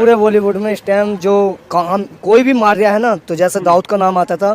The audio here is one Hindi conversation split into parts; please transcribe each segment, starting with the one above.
पूरे बॉलीवुड में इस टाइम जो काम कोई भी मार रहा है ना, तो जैसे दाऊद का नाम आता था,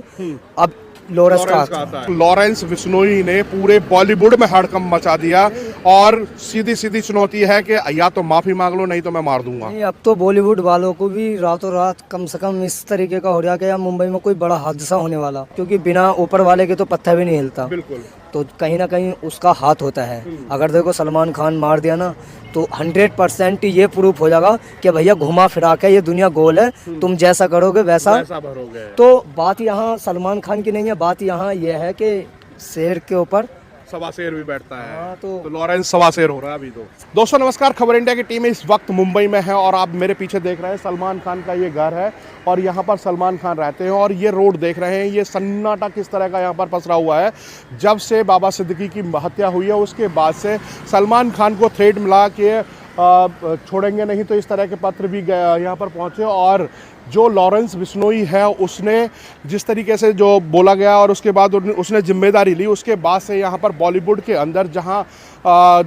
अब लॉरेंस का आता है। लॉरेंस बिश्नोई ने पूरे बॉलीवुड में हड़कंप मचा दिया और सीधी सीधी चुनौती है कि या तो माफी मांग लो, नहीं तो मैं मार दूंगा। नहीं, अब तो बॉलीवुड वालों को भी रातों रात कम से कम इस तरीके का हो रहा कि यार मुंबई में कोई बड़ा हादसा होने वाला, क्योंकि बिना ऊपर वाले के तो पत्थर भी नहीं हिलता। बिल्कुल। तो कहीं ना कहीं उसका हाथ होता है। अगर देखो सलमान खान मार दिया ना, तो 100% ये प्रूफ हो जाएगा कि भैया घुमा फिरा के ये दुनिया गोल है, तुम जैसा करोगे वैसा भरोगे। तो बात यहाँ सलमान खान की नहीं है, बात यहाँ ये है कि शेर के ऊपर सवा शेर भी बैठता है। हाँ, तो लॉरेंस सवा शेर हो रहा है अभी तो। दोस्तों नमस्कार, खबर इंडिया की टीम इस वक्त मुंबई में है और आप मेरे पीछे देख रहे हैं सलमान खान का ये घर है और यहाँ पर सलमान खान रहते हैं और ये रोड देख रहे हैं, ये सन्नाटा किस तरह का यहाँ पर पसरा हुआ है। जब से बाबा सिद्दीकी की हत्या हुई है उसके बाद से सलमान खान को थ्रेट मिला कि छोड़ेंगे नहीं, तो इस तरह के पत्र भी यहाँ पर पहुँचे और जो लॉरेंस बिश्नोई है उसने जिस तरीके से जो बोला गया और उसके बाद उसने जिम्मेदारी ली, उसके बाद से यहाँ पर बॉलीवुड के अंदर जहाँ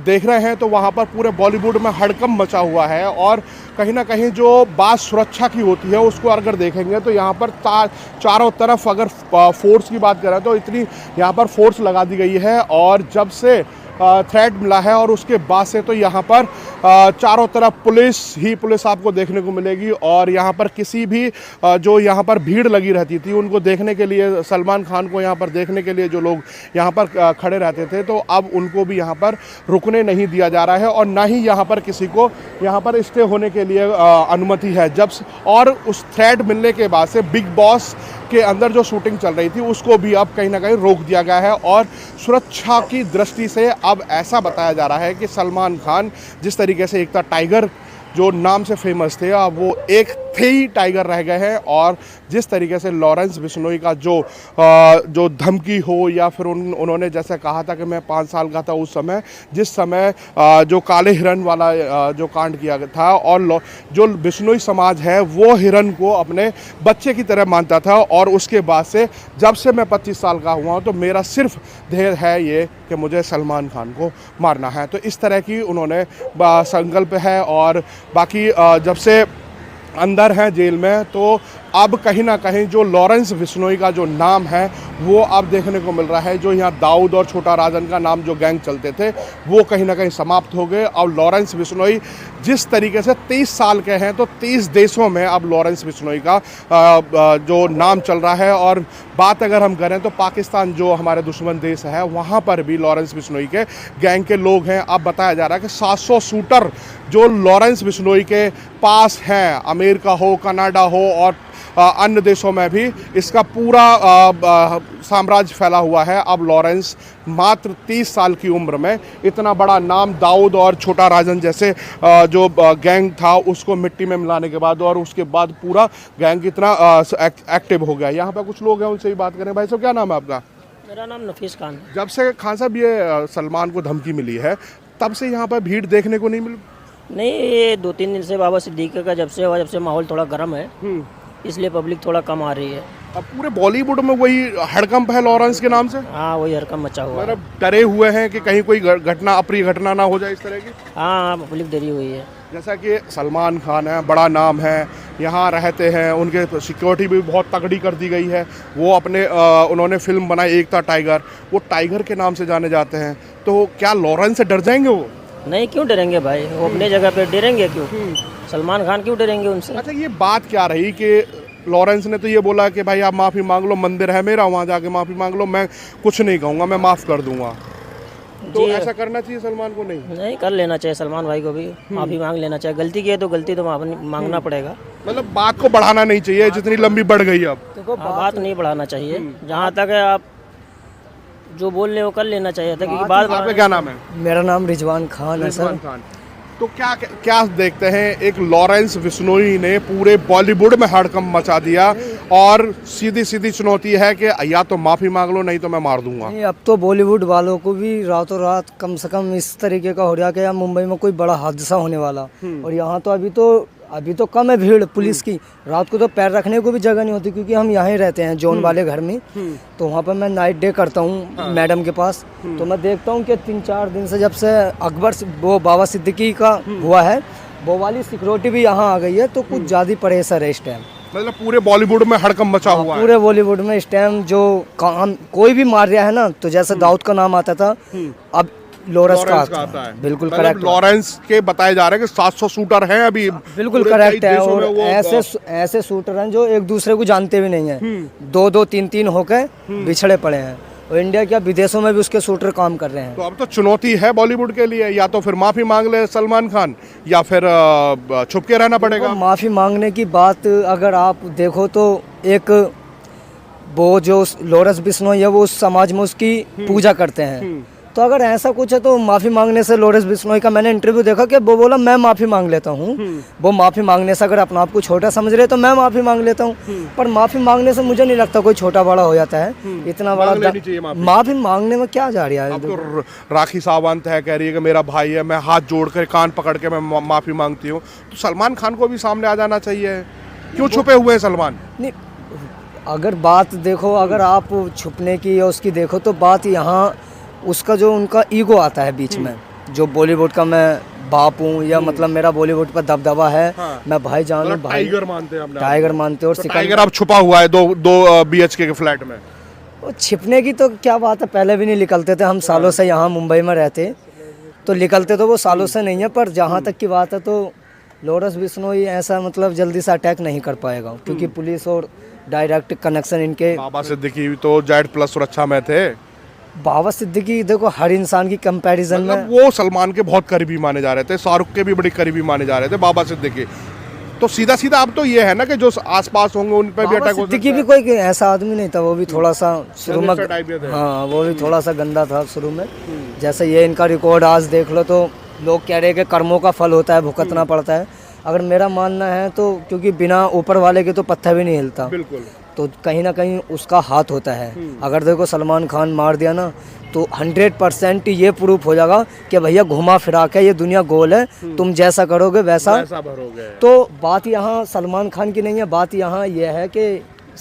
देख रहे हैं तो वहाँ पर पूरे बॉलीवुड में हड़कंप मचा हुआ है। और कहीं ना कहीं जो बात सुरक्षा की होती है उसको अगर देखेंगे तो यहाँ पर चारों तरफ अगर फोर्स की बात करें तो इतनी यहाँ पर फोर्स लगा दी गई है और जब से थ्रेट मिला है और उसके बाद से तो यहाँ पर चारों तरफ पुलिस आपको देखने को मिलेगी। और यहाँ पर किसी भी जो यहाँ पर भीड़ लगी रहती थी उनको देखने के लिए, सलमान खान को यहाँ पर देखने के लिए जो लोग यहाँ पर खड़े रहते थे, तो अब उनको भी यहाँ पर रुकने नहीं दिया जा रहा है और ना ही यहाँ पर किसी को यहाँ पर स्टे होने के लिए अनुमति है। और उस थ्रेट मिलने के बाद से बिग बॉस के अंदर जो शूटिंग चल रही थी उसको भी अब कहीं ना कहीं रोक दिया गया है और सुरक्षा की दृष्टि से अब ऐसा बताया जा रहा है कि सलमान खान जिस तरीके से एक था टाइगर जो नाम से फेमस थे, अब वो एक थे ही टाइगर रह गए हैं। और जिस तरीके से लॉरेंस बिश्नोई का जो धमकी हो या फिर उन्होंने जैसे कहा था कि मैं 5 साल का था उस समय, जिस समय जो काले हिरन वाला जो कांड किया था, और जो बिश्नोई समाज है वो हिरन को अपने बच्चे की तरह मानता था। और उसके बाद से जब से मैं 25 साल का हुआ तो मेरा सिर्फ ध्येय है ये कि मुझे सलमान खान को मारना है। तो इस तरह की उन्होंने संकल्प है और बाकी जब से अंदर हैं जेल में, तो अब कहीं ना कहीं जो लॉरेंस बिश्नोई का जो नाम है वो अब देखने को मिल रहा है। जो यहाँ दाऊद और छोटा राजन का नाम जो गैंग चलते थे वो कहीं ना कहीं समाप्त हो गए। अब लॉरेंस बिश्नोई जिस तरीके से 30 साल के हैं तो 30 देशों में अब लॉरेंस बिश्नोई का जो नाम चल रहा है। और बात अगर हम करें तो पाकिस्तान जो हमारे दुश्मन देश है वहाँ पर भी लॉरेंस बिश्नोई के गैंग के लोग हैं। अब बताया जा रहा है कि 700 शूटर जो लॉरेंस बिश्नोई के पास हैं, अमेरिका हो, कनाडा हो और अन्य देशों में भी इसका पूरा साम्राज्य फैला हुआ है। अब लॉरेंस मात्र 30 साल की उम्र में इतना बड़ा नाम दाऊद और छोटा राजन जैसे जो गैंग था उसको मिट्टी में मिलाने के बाद और उसके बाद पूरा गैंग इतना एक्टिव हो गया। यहाँ पे कुछ लोग हैं, उनसे भी बात करें। भाई साहब क्या नाम है आपका? मेरा नाम नफीस खान है। जब से खान साहब ये सलमान को धमकी मिली है तब से यहाँ पर भीड़ देखने को नहीं मिली? नहीं, ये 2-3 दिन से बाबा सिद्दीकी का जब से हुआ, जब से माहौल थोड़ा गर्म है, इसलिए पब्लिक थोड़ा कम आ रही है। अब पूरे बॉलीवुड में वही हड़कंप है लॉरेंस के नाम से। हाँ, वही हड़कंप मचा हुआ है। मतलब डरे हुए हैं कि कहीं कोई घटना, अप्रिय घटना ना हो जाए इस तरह की। हाँ, पब्लिक डरी हुई है। जैसा कि सलमान खान है, बड़ा नाम है, यहाँ रहते हैं, उनके सिक्योरिटी भी बहुत तगड़ी कर दी गई है। वो अपने उन्होंने फिल्म बनाई एक था टाइगर, वो टाइगर के नाम से जाने जाते हैं। तो क्या लॉरेंस से डर जाएंगे वो? नहीं, क्यों डरेंगे भाई, वो अपने जगह पे डरेंगे क्यों? सलमान खान क्यों डरेंगे उनसे? अच्छा, ये बात क्या रही कि लॉरेंस ने तो ये बोला कि भाई आप माफ़ी मांग लो, मंदिर है मेरा, वहाँ जाके माफ़ी मांग लो, मैं कुछ नहीं कहूँगा, मैं माफ़ कर दूंगा। तो ऐसा करना चाहिए सलमान को? नहीं, कर लेना चाहिए सलमान भाई को भी, माफ़ी मांग लेना चाहिए। गलती की है तो गलती तो मांगना पड़ेगा। मतलब बात को बढ़ाना नहीं चाहिए जितनी लंबी बढ़ गई अब। देखो, बात नहीं बढ़ाना चाहिए, जहाँ तक है आप जो बोल रहे हो कर लेना चाहिए था। क्योंकि बात। आपका क्या नाम है? मेरा नाम रिजवान खान है सर। तो क्या देखते हैं, एक लॉरेंस बिश्नोई ने पूरे बॉलीवुड में हड़कंप मचा दिया और सीधी सीधी चुनौती है कि या तो माफी मांग लो, नहीं तो मैं मार दूंगा। नहीं, अब तो बॉलीवुड वालों को भी रातों रात कम से कम इस तरीके का हो रहा कि यार मुंबई में कोई बड़ा हादसा होने वाला। और यहाँ तो अभी तो कम है भीड़ पुलिस की, रात को तो पैर रखने को भी जगह नहीं होती, क्योंकि हम यहाँ ही रहते हैं जोन वाले घर में। तो वहाँ पर मैं नाइट डे करता हूँ मैडम के पास। तो मैं देखता हूँ कि 3-4 दिन से जब से अकबर वो बाबा सिद्दीकी का हुआ है, वो वाली सिक्योरिटी भी यहाँ आ गई है, तो कुछ ज़्यादा प्रेशर है इस टाइम। मतलब पूरे बॉलीवुड में हड़कंप मचा हुआ है। पूरे बॉलीवुड में इस टाइम जो काम कोई भी मार रहा है ना, तो जैसे दाऊद का नाम आता था, अब लॉरेंस का आता है। बिल्कुल मतलब करेक्ट। लॉरेंस के बताए जा रहे हैं कि 700 शूटर हैं अभी। बिल्कुल पूरे करेक्ट कई है। देशों और में वो ऐसे शूटर हैं जो एक दूसरे को जानते भी नहीं है, दो दो तीन तीन होकर बिछड़े पड़े हैं। और इंडिया क्या विदेशों में भी उसके शूटर काम कर रहे हैं। तो अब तो चुनौती है बॉलीवुड के लिए, या तो फिर माफी मांग ले सलमान खान, या फिर छुप के रहना पड़ेगा। तो माफ़ी मांगने की बात अगर आप देखो तो एक वो जो लॉरेंस बिश्नोई है वो उस समाज में उसकी पूजा करते हैं, तो अगर ऐसा कुछ है तो माफ़ी मांगने से, लॉरेंस बिश्नोई का मैंने इंटरव्यू देखा कि वो बोला मैं माफ़ी मांग लेता हूँ। वो माफ़ी मांगने से अगर अपने आप को छोटा समझ रहे तो मैं माफ़ी मांग लेता हूँ, पर माफ़ी मांगने से मुझे नहीं लगता कोई छोटा बड़ा हो जाता है। इतना मांग लेनी बड़ा चाहिए माफ़ी मांगने में क्या जा रहा है। अब तो राखी सावंत है, कह रही है कि मेरा भाई है, मैं हाथ जोड़ कर कान पकड़ के मैं माफी मांगती हूँ। तो सलमान खान को भी सामने आ जाना चाहिए, क्यों छुपे हुए हैं सलमान? नहीं, अगर बात देखो, अगर आप छुपने की या उसकी देखो तो बात यहाँ उसका जो उनका ईगो आता है बीच में, जो बॉलीवुड का मैं बाप हूँ, या मतलब मेरा बॉलीवुड पर दबदबा है, हाँ। मैं भाई जान हूँ, भाई टाइगर मानते हैं अपने आप को। टाइगर मानते हो। और टाइगर अब छुपा हुआ है दो BHK के फ्लैट में। वो छिपने की तो क्या बात है, पहले भी नहीं निकलते थे हम, सालों से यहाँ मुंबई में रहते तो निकलते तो वो सालों से नहीं है। पर जहाँ तक की बात है तो लॉरेंस बिश्नोई ऐसा मतलब जल्दी से अटैक नहीं कर पाएगा, क्योंकि पुलिस और डायरेक्ट कनेक्शन इनके। बाबा सिद्दीकी तो Z+ सुरक्षा में थे। बाबा सिद्दीकी देखो हर इंसान की कंपैरिजन में, मतलब वो सलमान के बहुत करीबी माने जा रहे थे, शाहरुख के भी बड़े करीबी माने जा रहे थे बाबा सिद्दीकी। तो सीधा सीधा अब तो ये है ना कि जो आसपास होंगे उन पर भी बाबा अटैक हो सिद्दीकी सकता भी कोई ऐसा आदमी नहीं था, वो भी थोड़ा सा शुरू में, गैंगस्टर टाइप के थे। हाँ वो भी थोड़ा सा गंदा था शुरू में। जैसे ये इनका रिकॉर्ड आज देख लो तो लोग कह रहे हैं कि कर्मों का फल होता है, भुगतना पड़ता है। अगर मेरा मानना है तो, क्योंकि बिना ऊपर वाले के तो पत्थर भी नहीं हिलता, बिल्कुल। तो कहीं ना कहीं उसका हाथ होता है। अगर देखो सलमान खान मार दिया ना, तो 100% ये प्रूफ हो जाएगा कि भैया घुमा फिरा के ये दुनिया गोल है, तुम जैसा करोगे वैसा भरोगे। तो बात यहाँ सलमान खान की नहीं है, बात यहाँ ये है कि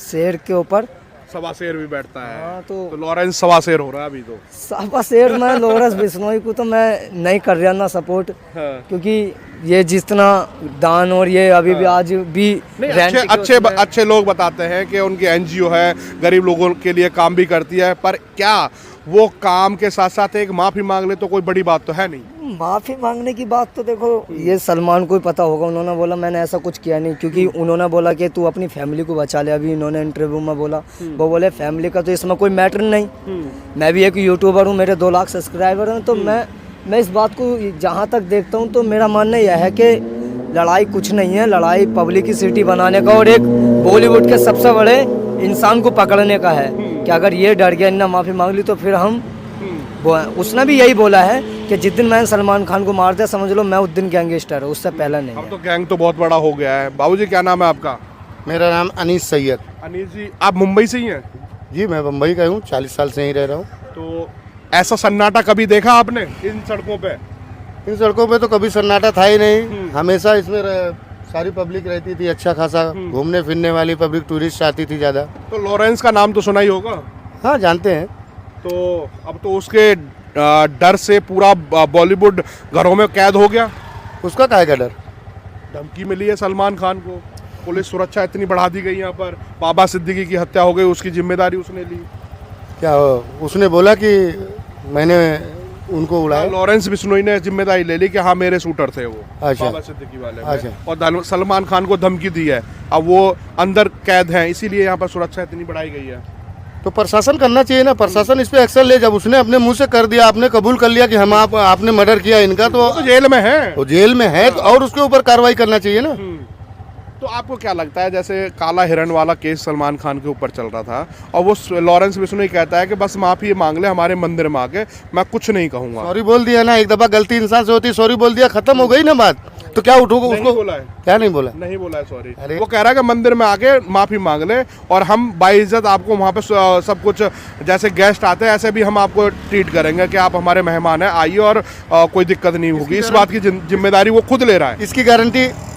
शेर के ऊपर सवा शेर भी बैठता है। हाँ, तो लॉरेंस सवा शेर हो रहा है अभी तो। सवा शेर में लॉरेंस बिश्नोई को तो मैं नहीं कर रहा ना सपोर्ट, हाँ। क्योंकि ये जितना दान और ये अभी भी आज भी अच्छे लोग बताते हैं कि उनकी NGO है, गरीब लोगों के लिए काम भी करती है, पर क्या वो काम के साथ साथ एक माफी मांग ले तो कोई बड़ी बात तो है नहीं। माफी मांगने की बात तो देखो ये सलमान को ही पता होगा, उन्होंने बोला मैंने ऐसा कुछ किया नहीं, क्योंकि उन्होंने बोला कि तू अपनी फैमिली को बचा ले। अभी इन्होंने इंटरव्यू में बोला, वो बोले फैमिली का तो इसमें कोई मैटर नहीं, मैं भी एक यूट्यूबर हूँ, मेरे 2 लाख सब्सक्राइबर हैं, तो मैं इस बात को जहाँ तक देखता हूँ तो मेरा मानना यह है कि लड़ाई कुछ नहीं है, लड़ाई पब्लिसिटी बनाने का और एक बॉलीवुड के सबसे बड़े इंसान को पकड़ने का है, कि अगर ये डर गया इन्ना माफ़ी मांग ली तो फिर हम उसने भी यही बोला है कि जिस दिन मैंने सलमान खान को मार दिया समझ लो मैं उस दिन गैंगस्टर है, उससे पहले नहीं। अब तो गैंग तो बहुत बड़ा हो गया है। बाबूजी क्या नाम है आपका? मेरा नाम अनीस सैयद। अनीस जी, आप मुंबई से ही हैं? जी मैं मुंबई का हूँ, 40 साल से ही रह रहा हूँ। तो ऐसा सन्नाटा कभी देखा आपने इन सड़कों पे? इन सड़कों पे तो कभी सन्नाटा था ही नहीं, हमेशा इसमें सारी पब्लिक रहती थी, अच्छा खासा घूमने फिरने वाली पब्लिक, टूरिस्ट आती थी ज़्यादा। तो लॉरेंस का नाम तो सुना ही होगा। हाँ जानते हैं। तो अब तो उसके डर से पूरा बॉलीवुड घरों में कैद हो गया। उसका काहे का डर? धमकी मिली है सलमान खान को, पुलिस सुरक्षा इतनी बढ़ा दी गई यहाँ पर, बाबा सिद्दीकी की हत्या हो गई, उसकी जिम्मेदारी उसने ली। क्या उसने बोला कि मैंने उनको उड़ाया? लॉरेंस बिश्नोई ने जिम्मेदारी ले ली कि हाँ मेरे शूटर थे वो, अच्छा। बाबा सिद्दीकी वाले में। अच्छा। और सलमान खान को धमकी दी है, अब वो अंदर कैद हैं, इसीलिए यहाँ पर सुरक्षा इतनी बढ़ाई गई है। तो प्रशासन करना चाहिए ना, प्रशासन इस पे एक्शन ले। जब उसने अपने मुंह से कर दिया, आपने कबूल कर लिया कि हम आपने मर्डर किया इनका, तो जेल में है, वो जेल में है, तो और उसके ऊपर कार्रवाई करना चाहिए ना। तो आपको क्या लगता है, जैसे काला हिरण वाला केस सलमान खान के ऊपर चल रहा था और वो लॉरेंस बिश्नोई कहता है कि बस माफी मांग ले हमारे मंदिर में आके, मैं कुछ नहीं कहूंगा। सॉरी बोल दिया ना, एक दफा गलती इंसान से होती, सॉरी बोल दिया, खत्म हो गई ना बात। तो क्या उठोगे उसको? बोला है, क्या नहीं बोला? नहीं बोला है सॉरी। अरे वो कह रहा है कि मंदिर में आके माफी मांग ले और हम बाइज्जत आपको वहाँ पे सब कुछ, जैसे गेस्ट आते हैं ऐसे भी हम आपको ट्रीट करेंगे कि आप हमारे मेहमान हैं, आइए और कोई दिक्कत नहीं होगी। इस बात की जिम्मेदारी वो खुद ले रहा है।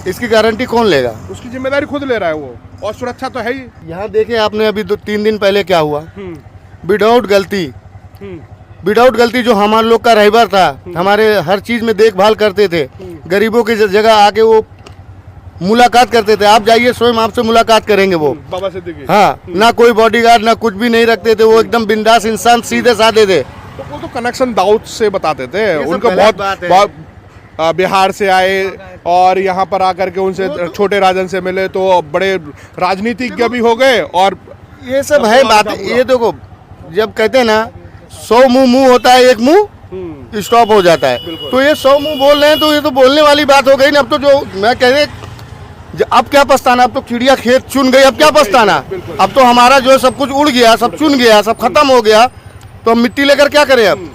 इसकी गारंटी कौन लेगा? उसकी जिम्मेदारी खुद ले रहा है वो, और सुरक्षा तो है ही। यहाँ देखिए आपने अभी 2-3 दिन पहले क्या हुआ, विदाउट गलती जो हमारे लोग का रहबर था, हमारे हर चीज में देखभाल करते थे, गरीबों की जगह आके वो मुलाकात करते थे। आप जाइए, स्वयं आपसे मुलाकात करेंगे वो। बाबा सिद्दीकी। हाँ, ना कोई बॉडीगार्ड ना कुछ भी नहीं रखते थे, वो एकदम बिंदास इंसान, सीधे साधे थे। तो वो तो कनेक्शन दाऊद से बताते थे, सब उनको गलत बात है। बहुत बिहार से आए और यहाँ पर आकर के उनसे छोटे राजन से मिले तो बड़े राजनीतिज्ञ भी हो गए। और ये सब है बात। ये देखो, जब कहते हैं ना 100 मुंह होता है, एक मुंह स्टॉप हो जाता है। तो ये 100 मुंह बोल रहे हैं तो ये तो बोलने वाली बात हो गई ना। अब तो जो मैं कह रहे, अब क्या पछताना, अब तो चिड़िया खेत चुन गई, अब क्या पछताना। अब तो हमारा जो है सब कुछ उड़ गया, सब चुन गया, सब खत्म हो गया, तो हम मिट्टी लेकर क्या करें अब।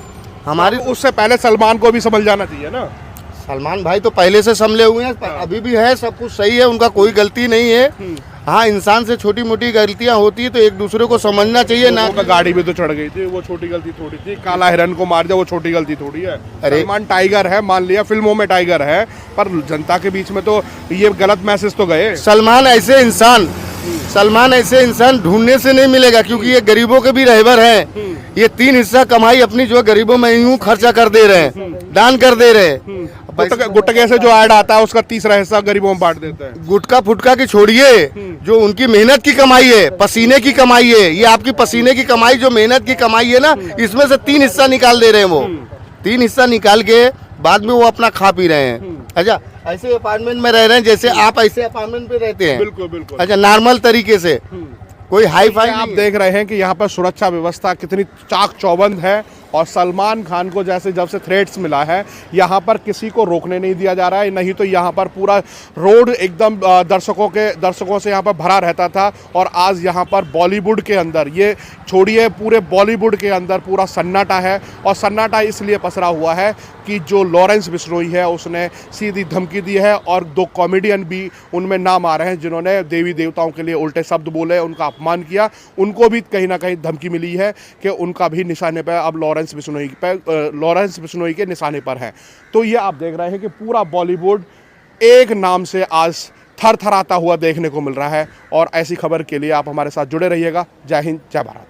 हमारी उससे पहले सलमान को भी समझ जाना चाहिए ना। सलमान भाई तो पहले से संभले हुए हैं, अभी भी है, सब कुछ सही है, उनका कोई गलती नहीं है। हाँ, इंसान से छोटी मोटी गलतियां होती है तो एक दूसरे को समझना चाहिए ना। उनका गाड़ी भी तो चढ़ गई थी, वो छोटी गलती थोड़ी थी। काला हिरन को मार दिया, वो छोटी गलती थोड़ी है। अरे सलमान टाइगर है, मान लिया फिल्मों में टाइगर है, पर जनता के बीच में तो ये गलत मैसेज तो गए। सलमान ऐसे इंसान ढूंढने से नहीं मिलेगा, क्योंकि ये गरीबों के भी रहबर हैं। ये 3 हिस्सा कमाई अपनी जो है गरीबों में यूं खर्चा कर दे रहे हैं, दान कर दे रहे हैं। गुटके से जो ऐड आता है उसका तीसरा हिस्सा गरीबों में बांट देते हैं। गुटका फुटका की छोड़िए, जो उनकी मेहनत की कमाई है, पसीने की कमाई है, ये आपकी पसीने की कमाई, जो मेहनत की कमाई है ना, इसमें से 3 हिस्सा निकाल दे रहे हैं वो। 3 हिस्सा निकाल के बाद में वो अपना खा पी रहे हैं। अच्छा, ऐसे अपार्टमेंट में रह रहे हैं जैसे आप ऐसे अपार्टमेंट में रहते हैं। बिल्कुल बिल्कुल। अच्छा, नॉर्मल तरीके से, कोई हाई फाई आप देख रहे हैं कि यहाँ पर सुरक्षा व्यवस्था कितनी चाक चौबंद है। और सलमान खान को जैसे जब से थ्रेट्स मिला है, यहाँ पर किसी को रोकने नहीं दिया जा रहा है। नहीं तो यहाँ पर पूरा रोड एकदम दर्शकों से यहाँ पर भरा रहता था। और आज यहाँ पर बॉलीवुड के अंदर, ये छोड़िए, पूरे बॉलीवुड के अंदर पूरा सन्नाटा है। और सन्नाटा इसलिए पसरा हुआ है कि जो लॉरेंस बिश्नोई है उसने सीधी धमकी दी है। और 2 कॉमेडियन भी उनमें नाम आ रहे हैं जिन्होंने देवी देवताओं के लिए उल्टे शब्द बोले, उनका अपमान किया। उनको भी कहीं ना कहीं धमकी मिली है कि उनका भी निशाने पर अब लॉरेंस बिश्नोई के निशाने पर है। तो ये आप देख रहे हैं कि पूरा बॉलीवुड एक नाम से आज थर थराता हुआ देखने को मिल रहा है। और ऐसी खबर के लिए आप हमारे साथ जुड़े रहिएगा। जय हिंद, जय भारत।